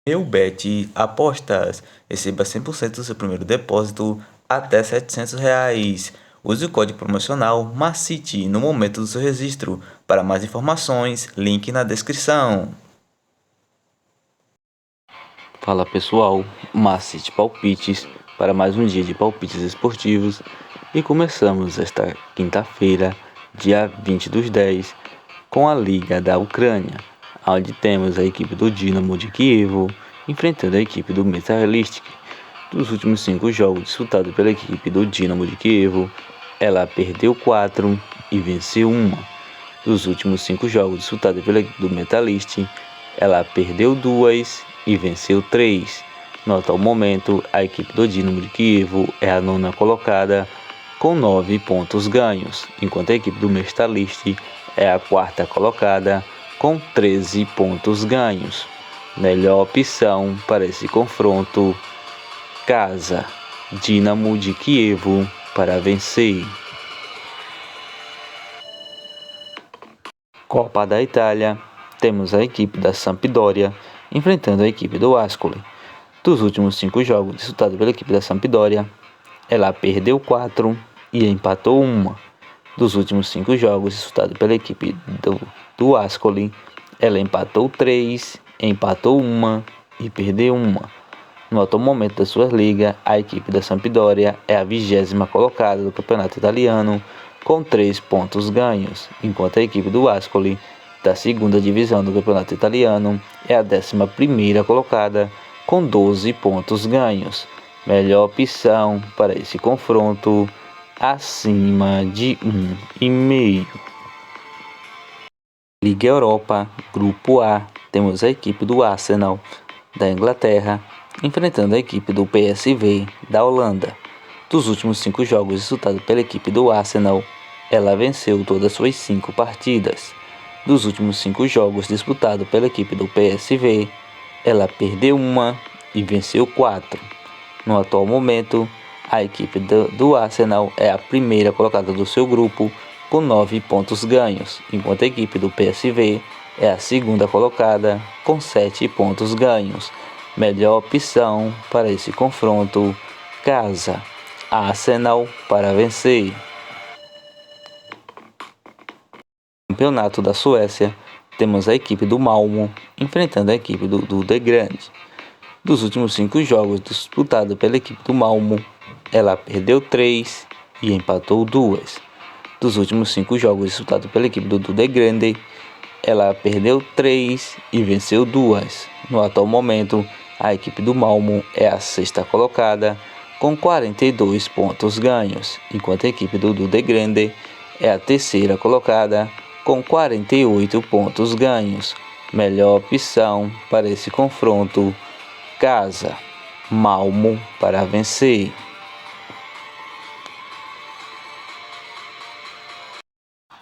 Eubet Apostas. Receba 100% do seu primeiro depósito até R$ 700. Use o código promocional MACITE no momento do seu registro. Para mais informações, link na descrição. Fala pessoal, MACITE Palpites para mais um dia de palpites esportivos e começamos esta quinta-feira, dia 20/10, com a Liga da Ucrânia, onde temos a equipe do Dinamo de Kiev enfrentando a equipe do Metalist. Dos últimos 5 jogos disputados pela equipe do Dinamo de Kiev, ela perdeu 4 e venceu 1. Dos últimos 5 jogos disputados pela equipe do Metalist, ela perdeu 2 e venceu 3. No atual momento, a equipe do Dinamo de Kiev é a 9ª colocada com 9 pontos ganhos, enquanto a equipe do Metalist é a 4ª colocada com 13 pontos ganhos. Melhor opção para esse confronto: casa, Dinamo de Kiev para vencer. Copa da Itália, temos a equipe da Sampdoria enfrentando a equipe do Ascoli. Dos últimos 5 jogos disputados pela equipe da Sampdoria, ela perdeu 4 e empatou 1. Dos últimos 5 jogos disputados pela equipe do Ascoli, ela empatou 3, empatou 1 e perdeu 1. No atual momento da sua liga, a equipe da Sampdoria é a 20ª colocada do campeonato italiano com 3 pontos ganhos, enquanto a equipe do Ascoli, da 2ª divisão do campeonato italiano, é a 11ª colocada com 12 pontos ganhos. Melhor opção para esse confronto: acima de 1,5. Liga Europa, Grupo A, temos a equipe do Arsenal, da Inglaterra, enfrentando a equipe do PSV, da Holanda. Dos últimos 5 jogos disputados pela equipe do Arsenal, ela venceu todas suas 5 partidas. Dos últimos 5 jogos disputados pela equipe do PSV, ela perdeu 1 e venceu 4. No atual momento, a equipe do Arsenal é a 1ª colocada do seu grupo com 9 pontos ganhos, enquanto a equipe do PSV é a 2ª colocada com 7 pontos ganhos. Melhor opção para esse confronto: casa, Arsenal para vencer. Campeonato da Suécia, temos a equipe do Malmö enfrentando a equipe do The Grande. Dos últimos 5 jogos disputados pela equipe do Malmö, ela perdeu 3 e empatou 2. Dos últimos 5 jogos disputados pela equipe do The Grande, ela perdeu 3 e venceu 2. No atual momento, a equipe do Malmö é a 6ª colocada com 42 pontos ganhos, enquanto a equipe do The Grande é a 3ª colocada com 48 pontos ganhos. Melhor opção para esse confronto: casa, Malmö para vencer.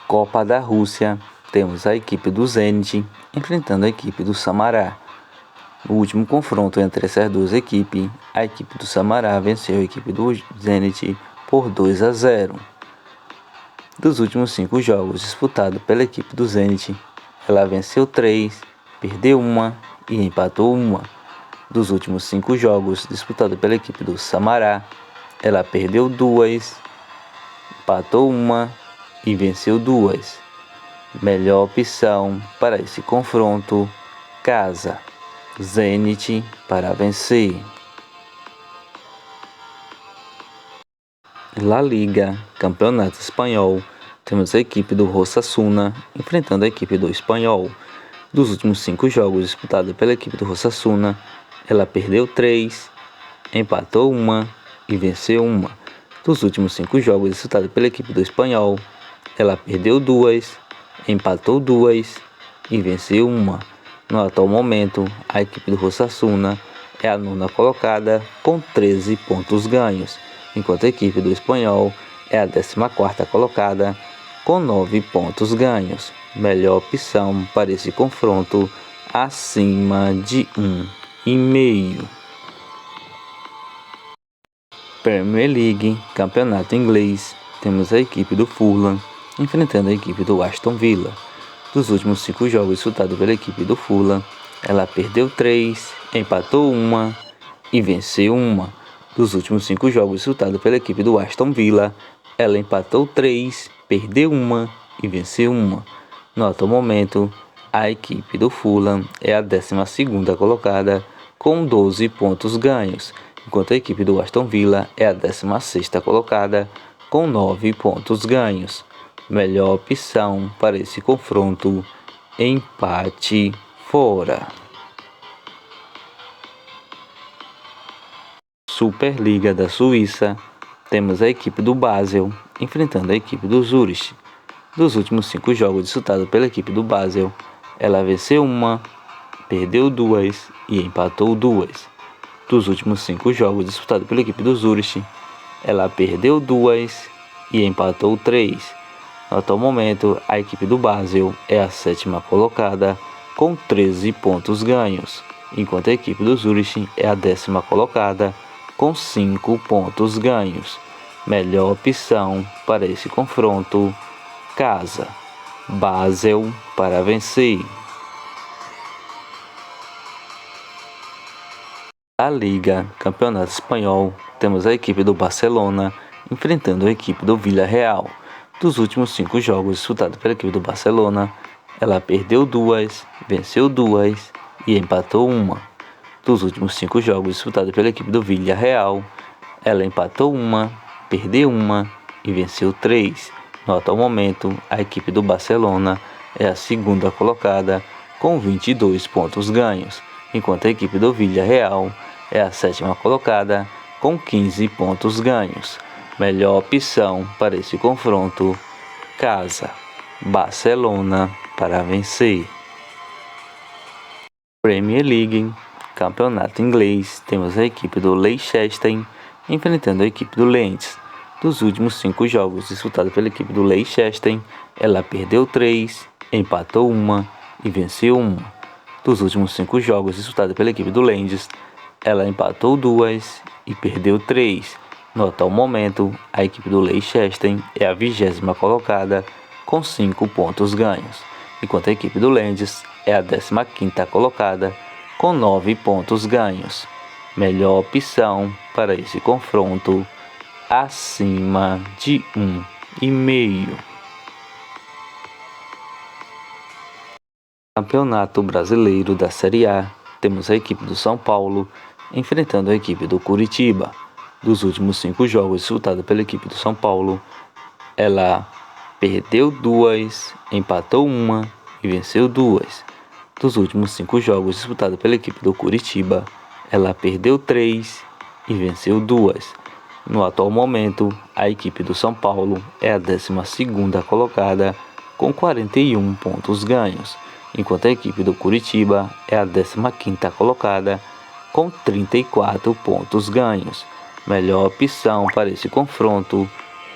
Copa da Rússia, temos a equipe do Zenit enfrentando a equipe do Samará. No último confronto entre essas duas equipes, a equipe do Samará venceu a equipe do Zenit por 2-0. Dos últimos 5 jogos disputados pela equipe do Zenit, ela venceu 3, perdeu 1 e empatou 1. Dos últimos 5 jogos disputados pela equipe do Samará, ela perdeu 2, empatou 1 e venceu 2. Melhor opção para esse confronto: casa, Zenit para vencer. La Liga, Campeonato Espanhol, temos a equipe do Osasuna enfrentando a equipe do Espanhol. Dos últimos 5 jogos disputados pela equipe do Osasuna, ela perdeu 3, empatou 1 e venceu 1. Dos últimos 5 jogos disputados pela equipe do Espanhol, ela perdeu 2, empatou 2 e venceu 1. No atual momento, a equipe do Osasuna é a 9ª colocada com 13 pontos ganhos, enquanto a equipe do Espanhol é a 14ª colocada com 9 pontos ganhos. Melhor opção para esse confronto: acima de 1,5. Premier League, Campeonato Inglês, temos a equipe do Fulham enfrentando a equipe do Aston Villa. Dos últimos 5 jogos disputados pela equipe do Fulham, ela perdeu 3, empatou 1 e venceu 1. Dos últimos 5 jogos disputados pela equipe do Aston Villa, ela empatou 3, perdeu 1 e venceu 1. No atual momento, a equipe do Fulham é a 12ª colocada com 12 pontos ganhos, enquanto a equipe do Aston Villa é a 16ª colocada com 9 pontos ganhos. Melhor opção para esse confronto: empate fora. Superliga da Suíça, temos a equipe do Basel enfrentando a equipe do Zurich. Dos últimos 5 jogos disputados pela equipe do Basel, ela venceu 1, perdeu 2 e empatou 2. Dos últimos 5 jogos disputados pela equipe do Zurich, ela perdeu 2 e empatou 3. No atual momento, a equipe do Basel é a 7ª colocada com 13 pontos ganhos, enquanto a equipe do Zurich é a 10ª colocada com 5 pontos ganhos. Melhor opção para esse confronto: casa, Basel para vencer. A Liga Campeonato Espanhol, temos a equipe do Barcelona enfrentando a equipe do Villarreal. Dos últimos 5 jogos disputados pela equipe do Barcelona, ela perdeu 2, venceu 2 e empatou 1. Dos últimos 5 jogos disputados pela equipe do Villarreal, ela empatou 1, perdeu 1 e venceu 3. No atual momento, a equipe do Barcelona é a 2ª colocada com 22 pontos ganhos, enquanto a equipe do Villarreal é a 7ª colocada com 15 pontos ganhos. Melhor opção para esse confronto: casa, Barcelona para vencer. Premier League, campeonato inglês, temos a equipe do Leicester enfrentando a equipe do Leeds. Dos últimos 5 jogos disputados pela equipe do Leicester, ela perdeu 3, empatou 1 e venceu 1. Dos últimos 5 jogos disputados pela equipe do Leeds, ela empatou 2 e perdeu 3. No atual momento, a equipe do Leicester é a 20ª colocada com 5 pontos ganhos, enquanto a equipe do Leeds é a 15ª colocada com 9 pontos ganhos. Melhor opção para esse confronto: acima de 1,5. Campeonato Brasileiro da Série A, temos a equipe do São Paulo enfrentando a equipe do Curitiba. Dos últimos 5 jogos disputados pela equipe do São Paulo, ela perdeu 2, empatou 1 e venceu 2. Dos últimos 5 jogos disputados pela equipe do Curitiba, ela perdeu 3 e venceu 2. No atual momento, a equipe do São Paulo é a 12ª colocada com 41 pontos ganhos, enquanto a equipe do Curitiba é a 15ª colocada com 34 pontos ganhos. Melhor opção para esse confronto: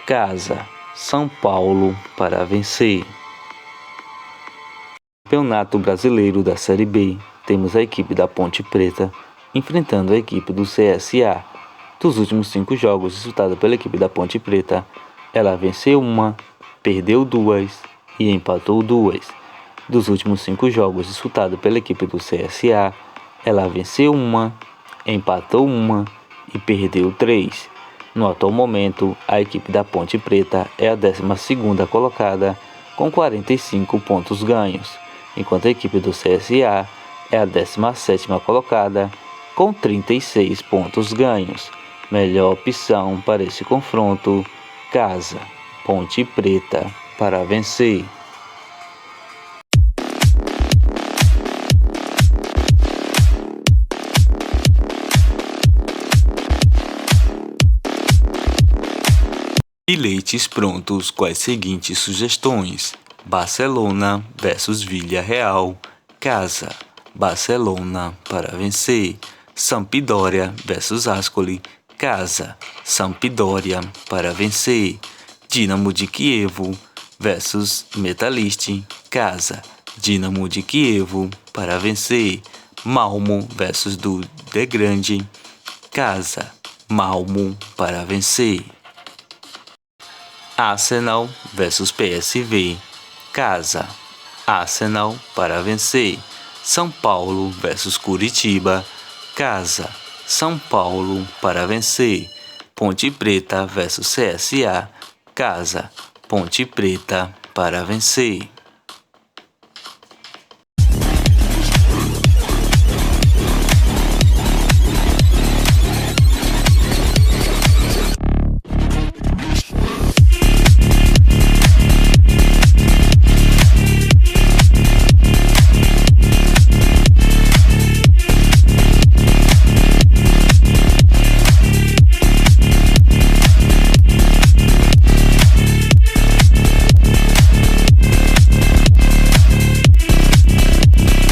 casa, São Paulo para vencer. Campeonato Brasileiro da Série B, temos a equipe da Ponte Preta enfrentando a equipe do CSA. Dos últimos 5 jogos disputados pela equipe da Ponte Preta, ela venceu 1, perdeu 2 e empatou 2. Dos últimos 5 jogos disputados pela equipe do CSA, ela venceu 1, empatou 1 e perdeu 3. No atual momento, a equipe da Ponte Preta é a 12ª colocada com 45 pontos ganhos, enquanto a equipe do CSA é a 17ª colocada com 36 pontos ganhos. Melhor opção para esse confronto: casa, Ponte Preta para vencer. Bilhetes prontos com as seguintes sugestões: Barcelona versus Villarreal, casa, Barcelona para vencer. Sampdoria versus Ascoli, casa, Sampdoria para vencer. Dinamo de Kiev versus Metalist, casa, Dinamo de Kiev para vencer. Malmo versus do De Grande, casa, Malmo para vencer. Arsenal versus PSV, casa, Arsenal para vencer. São Paulo versus Curitiba, casa, São Paulo para vencer. Ponte Preta versus CSA, casa, Ponte Preta para vencer.